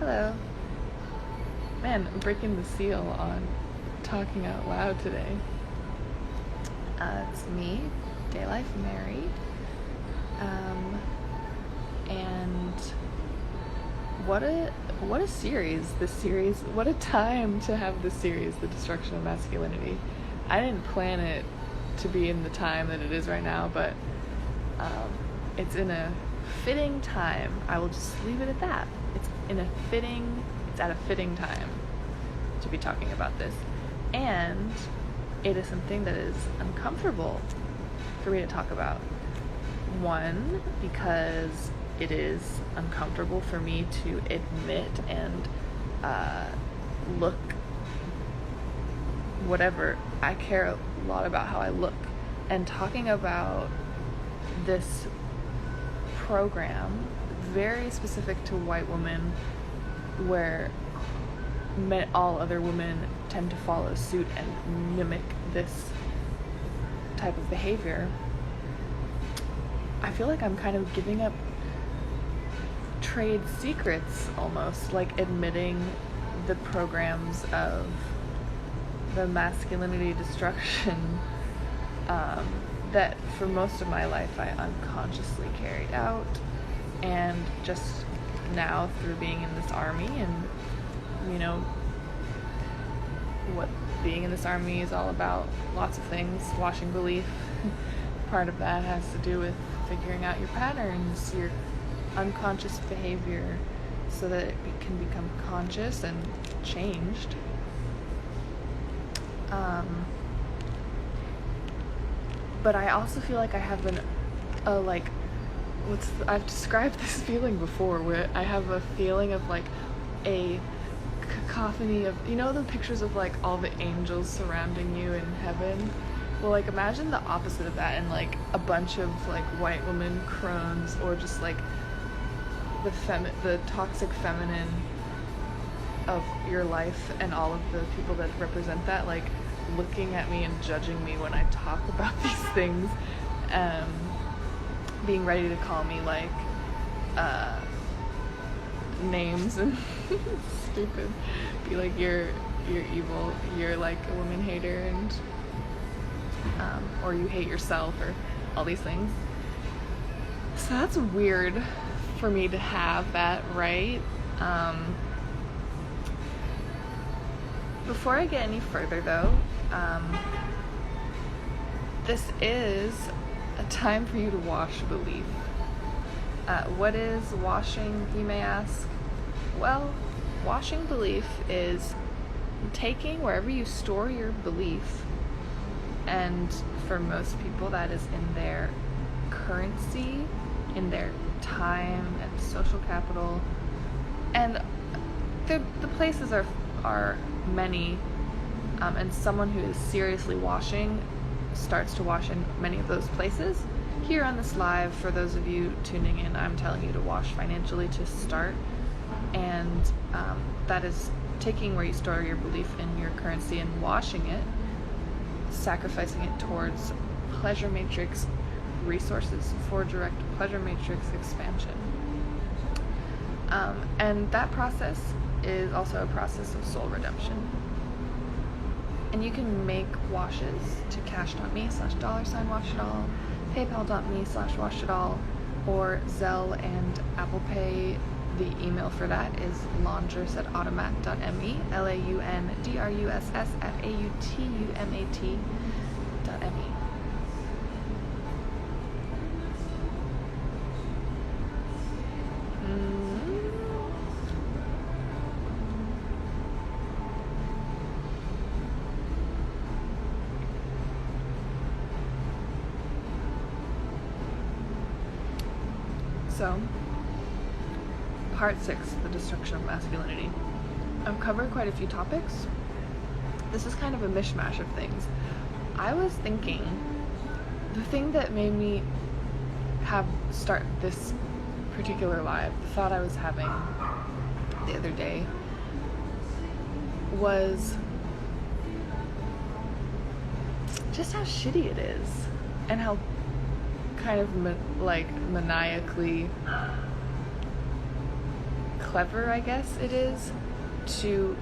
Hello. Man, I'm breaking the seal on talking out loud today. It's me, DayLife married. And what a series this series. What a time to have this series, The Destruction of Masculinity. I didn't plan it to be in the time that it is right now, but it's in a fitting time. I will just leave it at that. It's at a fitting time to be talking about this. And it is something that is uncomfortable for me to talk about. One, because it is uncomfortable for me to admit and look whatever. I care a lot about how I look. And talking about this program, very specific to white women, where all other women tend to follow suit and mimic this type of behavior, I feel like I'm kind of giving up trade secrets almost, like admitting the programs of the masculinity destruction that for most of my life I unconsciously carried out, and just now through being in this army and what being in this army is all about, lots of things, washing belief. Part of that has to do with figuring out your patterns, your unconscious behavior, so that it can become conscious and changed. But I also feel like I have I've described this feeling before, where I have a feeling of like a cacophony of, the pictures of like all the angels surrounding you in heaven? Well, like imagine the opposite of that, and like a bunch of like white women crones, or just like the toxic feminine of your life, and all of the people that represent that, like looking at me and judging me when I talk about these things, being ready to call me like names and stupid, be like, you're evil, you're like a woman hater, and or you hate yourself, or all these things. So that's weird for me to have that, right? Before I get any further though, this is a time for you to wash belief. What is washing, you may ask? Well, washing belief is taking wherever you store your belief, and for most people that is in their currency, in their time and social capital, and the places are many, and someone who is seriously washing starts to wash in many of those places. Here on this live, for those of you tuning in, I'm telling you to wash financially to start, and that is taking where you store your belief in your currency and washing it, sacrificing it towards pleasure matrix resources for direct pleasure matrix expansion. And that process is also a process of soul redemption. And you can make washes to cash.me/$washitall, paypal.me/washitall, or Zelle and applepay. The email for that is laundruss@automat.me, laundruss@autumat.me. So, Part 6, The Destruction of Masculinity. I've covered quite a few topics. This is kind of a mishmash of things. I was thinking, the thing that made me start this particular live, the thought I was having the other day, was just how shitty it is, and how kind of maniacally clever, I guess it is, to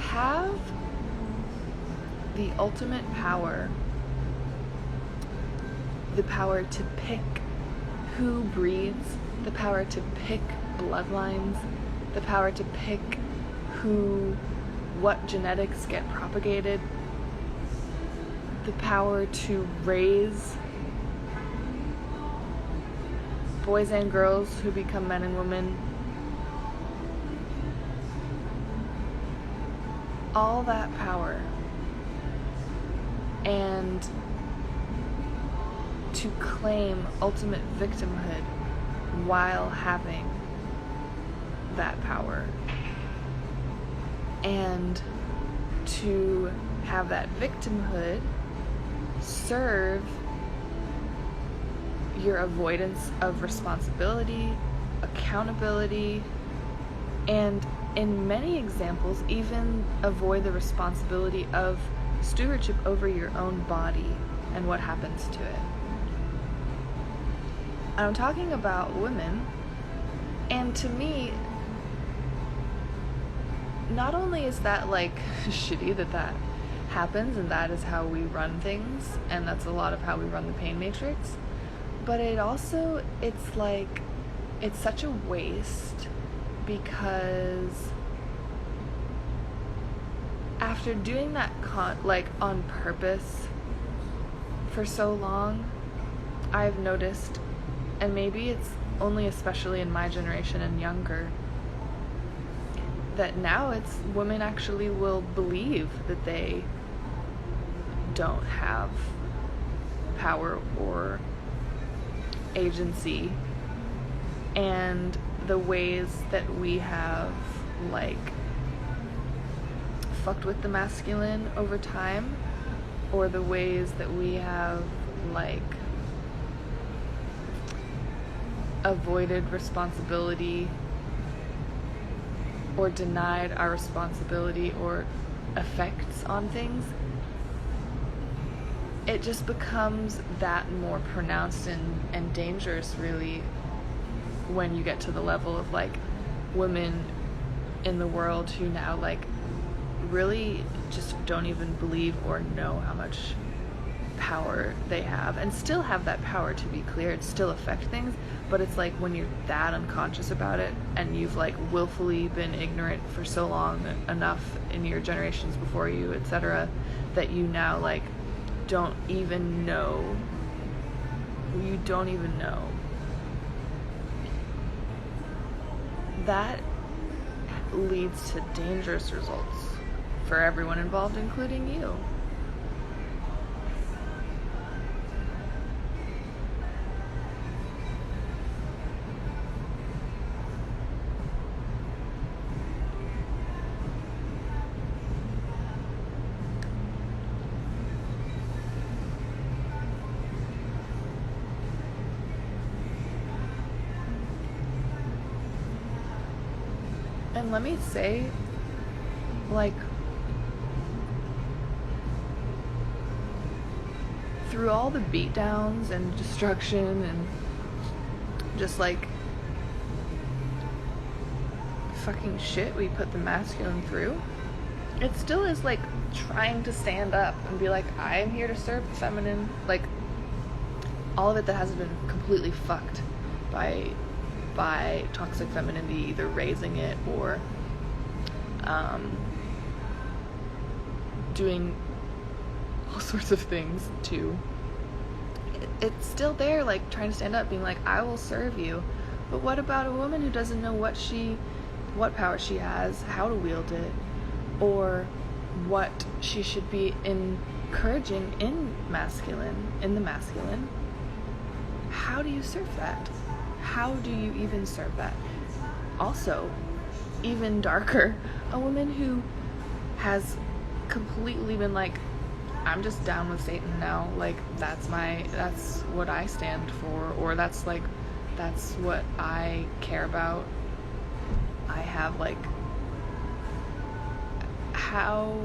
have the ultimate power, the power to pick who breeds, the power to pick bloodlines, the power to pick what genetics get propagated, the power to raise boys and girls who become men and women. All that power, and to claim ultimate victimhood while having that power, and to have that victimhood serve your avoidance of responsibility, accountability, and in many examples, even avoid the responsibility of stewardship over your own body and what happens to it. I'm talking about women, and to me, not only is that like shitty that happens and that is how we run things, and that's a lot of how we run the pain matrix, but it's like, it's such a waste, because after doing that on purpose for so long, I've noticed, and maybe it's only especially in my generation and younger, that now it's women actually will believe that they don't have power or agency, and the ways that we have fucked with the masculine over time, or the ways that we have avoided responsibility or denied our responsibility or effects on things, it just becomes that more pronounced and dangerous, really, when you get to the level of women in the world who now really just don't even believe or know how much power they have, and still have that power, to be clear, it still affect things, but it's when you're that unconscious about it, and you've willfully been ignorant for so long enough in your generations before you, etc., that you now don't even know, that leads to dangerous results for everyone involved, including you. And let me say, through all the beatdowns and destruction and just fucking shit we put the masculine through, it still is trying to stand up and be I am here to serve the feminine, all of it that hasn't been completely fucked by toxic femininity, either raising it or doing all sorts of things to it's still there, trying to stand up, being I will serve you. But what about a woman who doesn't know what power she has, how to wield it, or what she should be encouraging in the masculine? How do you serve that? How do you even serve that? Also, even darker, a woman who has completely been I'm just down with Satan now, that's what I stand for, or that's what I care about. I have how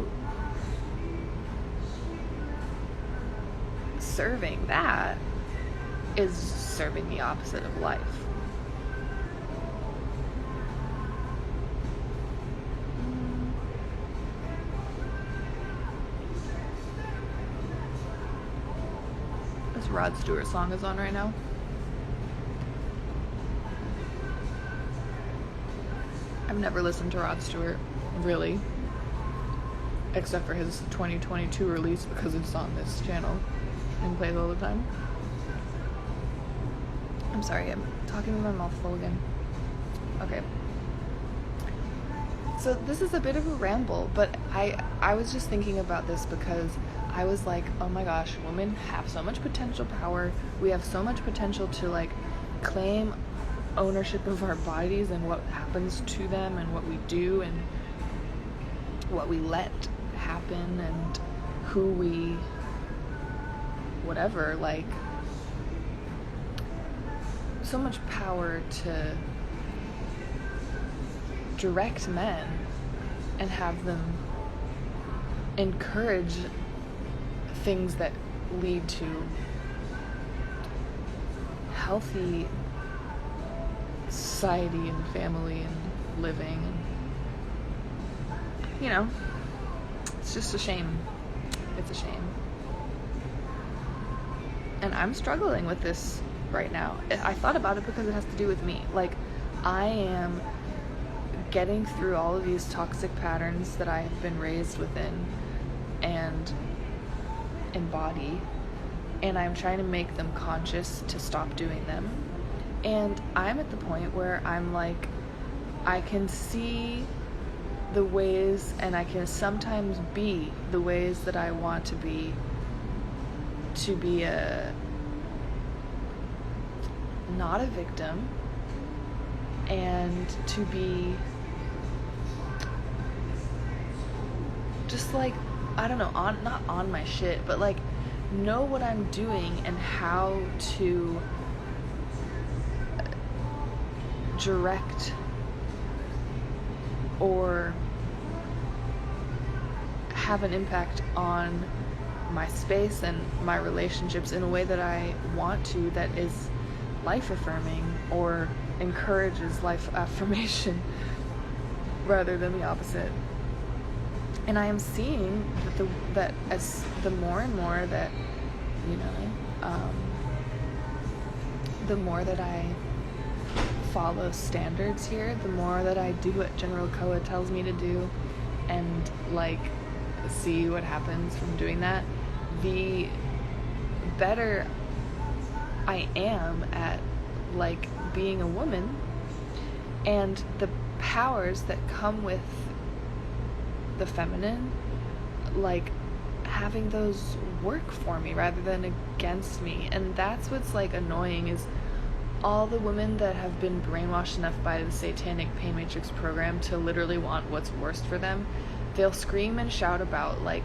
serving that is serving the opposite of life. Rod Stewart song is on right now. I've never listened to Rod Stewart, really, except for his 2022 release because it's on this channel and plays all the time. I'm sorry, I'm talking with my mouth full again. Okay. So this is a bit of a ramble, but I was just thinking about this because I was like, oh my gosh, women have so much potential power. We have so much potential to like claim ownership of our bodies and what happens to them and what we do and what we let happen and who we whatever, like so much power to direct men and have them encourage things that lead to healthy society and family and living, and you know, it's just a shame. It's a shame. And I'm struggling with this right now. I thought about it because it has to do with me. Like, I am getting through all of these toxic patterns that I have been raised within and embody, and I'm trying to make them conscious to stop doing them. And I'm at the point where I'm like, I can see the ways, and I can sometimes be the ways that I want to be not a victim, and to be just like, I don't know, not on my shit, but like know what I'm doing and how to direct or have an impact on my space and my relationships in a way that I want to, that is life affirming or encourages life affirmation rather than the opposite. And I am seeing that as the more and more that, you know, the more that I follow standards here, the more that I do what General Koa tells me to do and like see what happens from doing that, the better I am at like being a woman, and the powers that come with the feminine, like having those work for me rather than against me. And that's what's like annoying, is all the women that have been brainwashed enough by the satanic pay matrix program to literally want what's worst for them. They'll scream and shout about like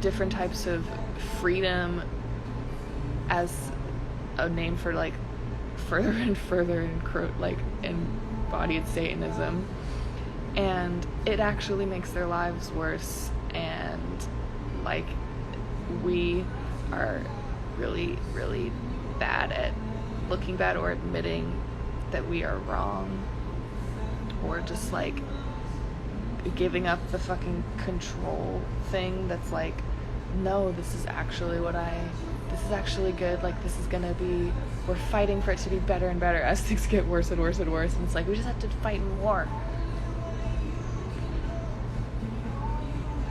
different types of freedom as a name for like further and further like embodied Satanism, and it actually makes their lives worse. And like, we are really, really bad at looking bad or admitting that we are wrong, or just like giving up the fucking control thing that's like, no, this is actually good, like this is gonna be, we're fighting for it to be better and better as things get worse and worse and worse, and it's like we just have to fight more.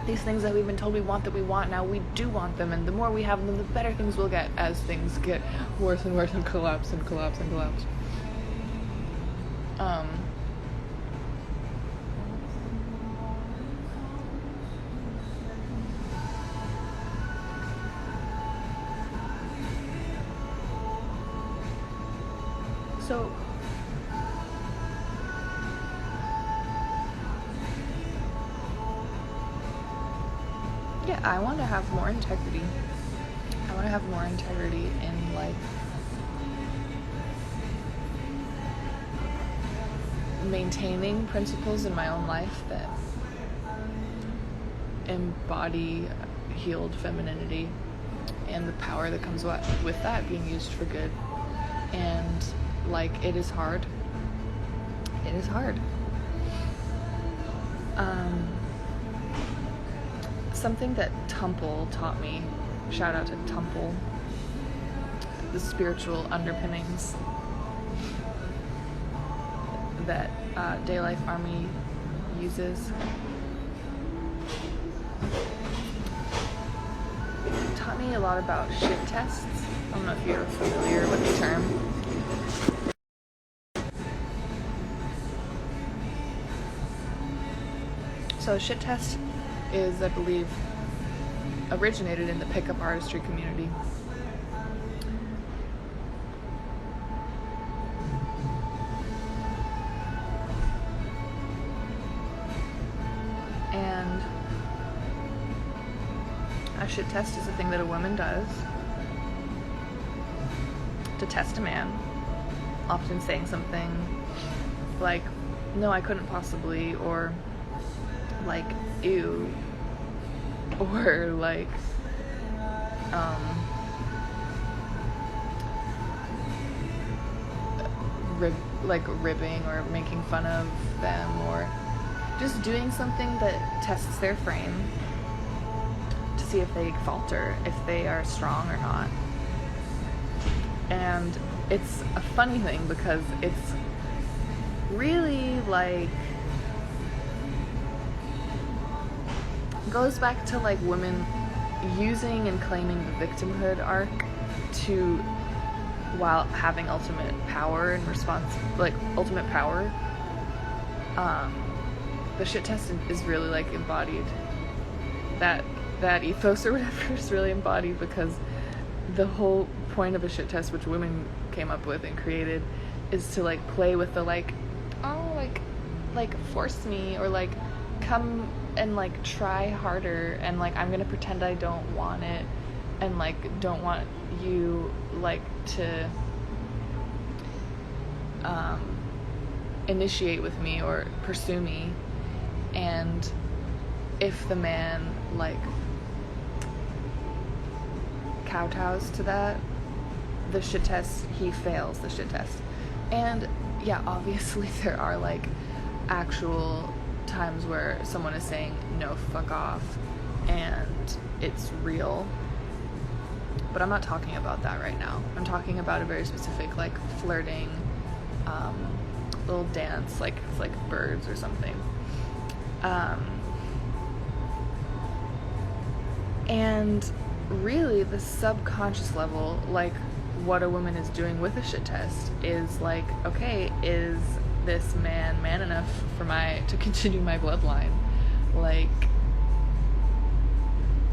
These things that we've been told we want, now we do want them, and the more we have them, the better things will get as things get worse and worse and collapse and collapse and collapse. So yeah, I want to have more integrity. I want to have more integrity in like maintaining principles in my own life that embody healed femininity and the power that comes with that being used for good. And like, it is hard. It is hard. Something that Temple taught me, shout out to Temple, the spiritual underpinnings that DayLife Army uses. It taught me a lot about shit tests. I don't know if you're familiar with the term. So a shit test is, I believe, originated in the pickup artistry community. And a shit test is a thing that a woman does to test a man, often saying something like, no, I couldn't possibly, or like, ew, or like, ribbing or making fun of them, or just doing something that tests their frame to see if they falter, if they are strong or not. And it's a funny thing because it's really like goes back to like women using and claiming the victimhood arc to, while having ultimate power and ultimate power. The shit test is really like embodied. That ethos or whatever is really embodied, because the whole point of a shit test, which women came up with and created, is to like play with the like, oh, like force me, or like come and like try harder, and like I'm gonna pretend I don't want it, and like don't want you like to initiate with me or pursue me. And if the man like kowtows to that, the shit test, he fails the shit test. And yeah, obviously there are like actual times where someone is saying no, fuck off, and it's real, but I'm not talking about that right now. I'm talking about a very specific like flirting little dance, like it's like birds or something. And really the subconscious level, like what a woman is doing with a shit test is like, okay, is this man enough for to continue my bloodline? Like,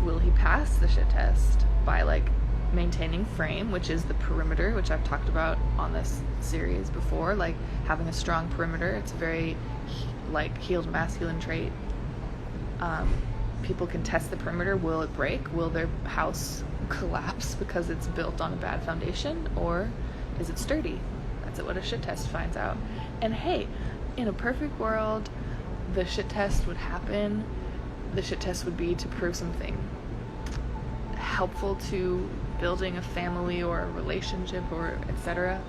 will he pass the shit test by like maintaining frame, which is the perimeter, which I've talked about on this series before, like having a strong perimeter. It's a very like healed masculine trait. People can test the perimeter. Will it break? Will their house collapse because it's built on a bad foundation, or is it sturdy? That's what a shit test finds out. And hey, in a perfect world, the shit test would happen. The shit test would be to prove something helpful to building a family or a relationship or etc.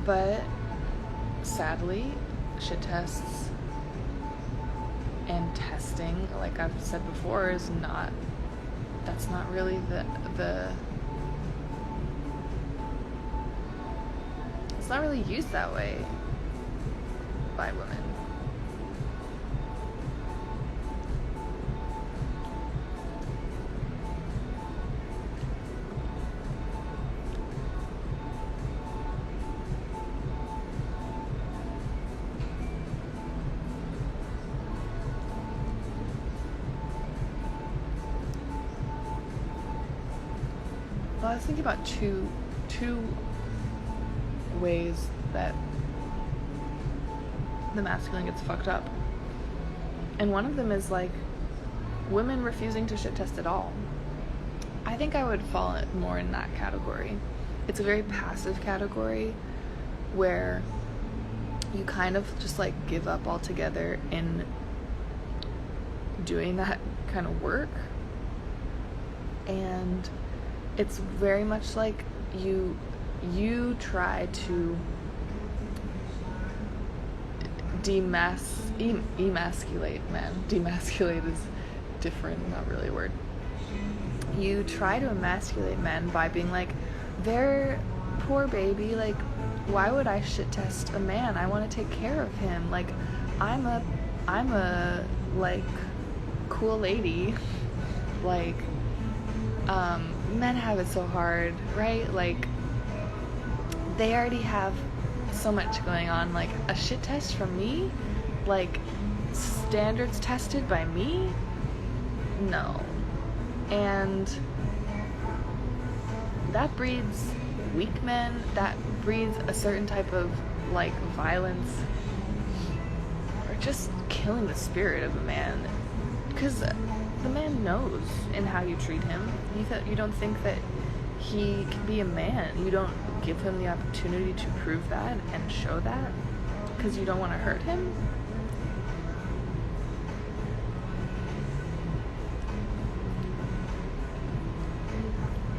But sadly, shit tests and testing, like I've said before, that's not really it's not really used that way by women. Well, I was thinking about two ways that the masculine gets fucked up. And one of them is like women refusing to shit test at all. I think I would fall more in that category. It's a very passive category where you kind of just like give up altogether in doing that kind of work. And it's very much like you try to emasculate men. Demasculate is different, not really a word. you try to emasculate men by being like, they're poor baby, like, why would I shit test a man? I want to take care of him. Like, I'm a like cool lady. Like, men have it so hard, right? Like, they already have so much going on. Like, a shit test from me? Like, standards tested by me? No. And that breeds weak men, that breeds a certain type of, like, violence, or just killing the spirit of a man, because the man knows in how you treat him. You don't think that he can be a man. You don't give him the opportunity to prove that and show that, because you don't want to hurt him.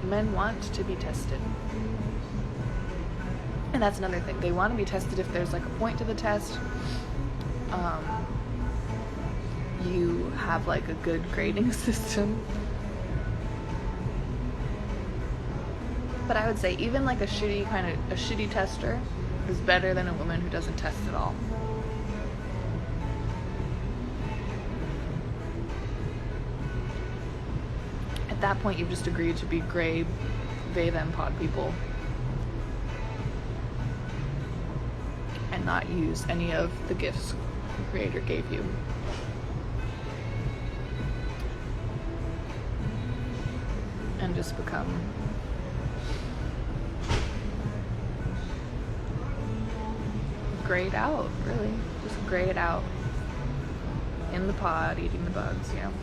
Men want to be tested. And that's another thing. They want to be tested if there's like a point to the test. You have like a good grading system. But I would say even like a shitty tester is better than a woman who doesn't test at all. At that point, you've just agreed to be gray, they, them, pod people. And not use any of the gifts the Creator gave you. And just become grayed out, really. Just gray it out. In the pod, eating the bugs, you know.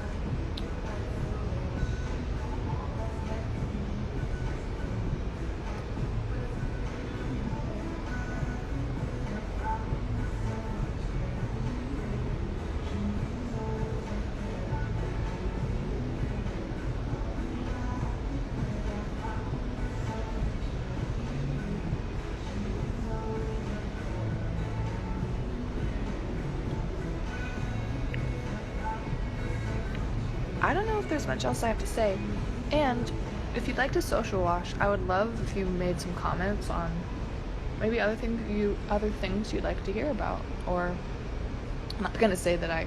I don't know if there's much else I have to say. And if you'd like to social wash, I would love if you made some comments on maybe other things you'd like to hear about. Or I'm not gonna say that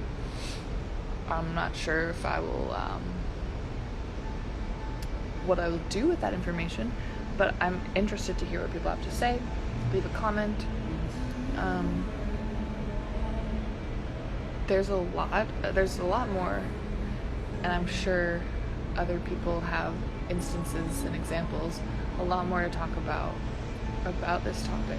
I'm not sure if I will what I will do with that information, but I'm interested to hear what people have to say. Leave a comment. There's a lot more, and I'm sure other people have instances and examples, a lot more to talk about this topic.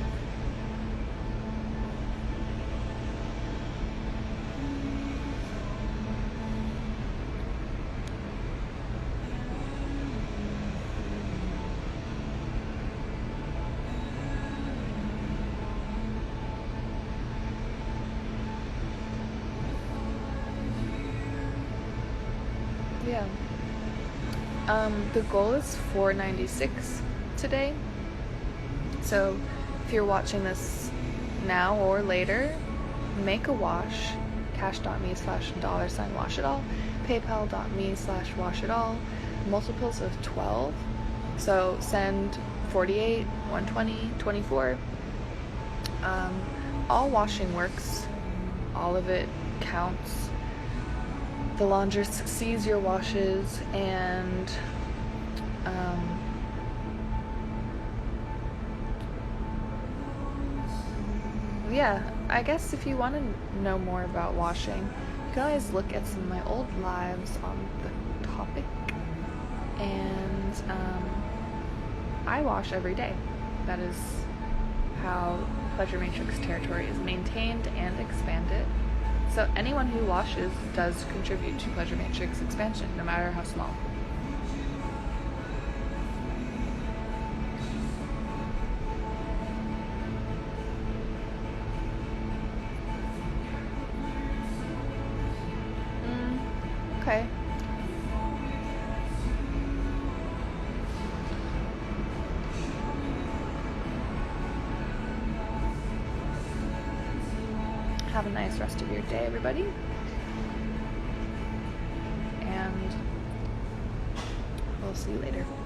Yeah. The goal is $4.96 today. So if you're watching this now or later, make a wash. Cash.me/$washitall. PayPal.me/washitall. Multiples of 12. So send 48, 120, 24. All washing works. All of it counts. The laundress sees your washes, and yeah, I guess if you want to know more about washing, you can always look at some of my old lives on the topic. And I wash every day. That is how Pleasure Matrix territory is maintained and expanded. So anyone who washes does contribute to Pleasure Matrix expansion, no matter how small. Okay. Have a nice rest of your day, everybody. And will see you later.